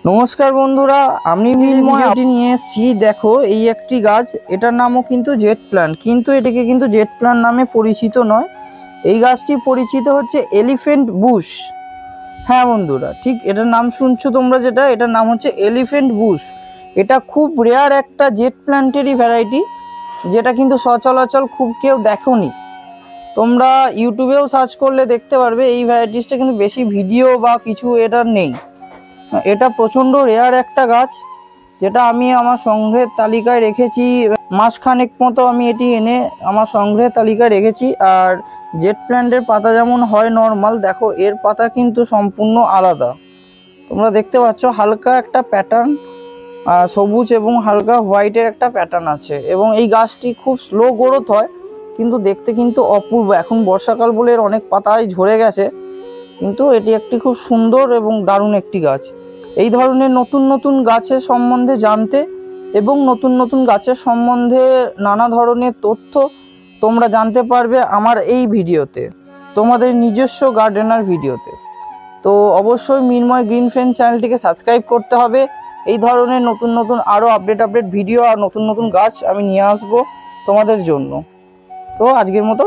নমস্কার বন্ধুরা, আমি ভিডিওটি নিয়ে এসেছি। দেখো, এই একটি গাছ, এটার নামও কিন্তু জেট প্ল্যান্ট, কিন্তু এটাকে কিন্তু জেট প্ল্যান্ট নামে পরিচিত নয়। এই গাছটি পরিচিত হচ্ছে এলিফ্যান্ট বুশ। হ্যাঁ বন্ধুরা, ঠিক এটার নাম শুনছো তোমরা, যেটা এটার নাম হচ্ছে এলিফ্যান্ট বুশ। এটা খুব রেয়ার একটা জেট প্ল্যান্টেরই ভ্যারাইটি, যেটা কিন্তু সচরাচর খুব কেউ দেখোনি। তোমরা ইউটিউবেও সার্চ করলে দেখতে পারবে, এই ভ্যারাইটিসটা কিন্তু বেশি ভিডিও বা কিছু এটার নেই। এটা প্রচণ্ড রেয়ার একটা গাছ, যেটা আমি আমার সংগ্রহের তালিকায় রেখেছি। মাসখানেক মতো আমি এটি এনে আমার সংগ্রহের তালিকায় রেখেছি। আর জেট প্ল্যান্টের পাতা যেমন হয় নর্মাল, দেখো এর পাতা কিন্তু সম্পূর্ণ আলাদা। তোমরা দেখতে পাচ্ছ হালকা একটা প্যাটার্ন, সবুজ এবং হালকা হোয়াইটের একটা প্যাটার্ন আছে। এবং এই গাছটি খুব স্লো গ্রোথ হয়, কিন্তু দেখতে কিন্তু অপূর্ব। এখন বর্ষাকাল বলে এর অনেক পাতাই ঝরে গেছে, কিন্তু এটি একটি খুব সুন্দর এবং দারুণ একটি গাছ। এই ধরনের নতুন নতুন গাছের সম্বন্ধে জানতে এবং নতুন নতুন গাছের সম্বন্ধে নানা ধরনের তথ্য তোমরা জানতে পারবে আমার এই ভিডিওতে, তোমাদের নিজস্ব গার্ডেনার ভিডিওতে। তো অবশ্যই মৃন্ময় গ্রিন ফ্রেন্ড চ্যানেলটিকে সাবস্ক্রাইব করতে হবে। এই ধরনের নতুন নতুন আরও আপডেট ভিডিও আর নতুন নতুন গাছ আমি নিয়ে আসবো তোমাদের জন্য। তো আজকের মতো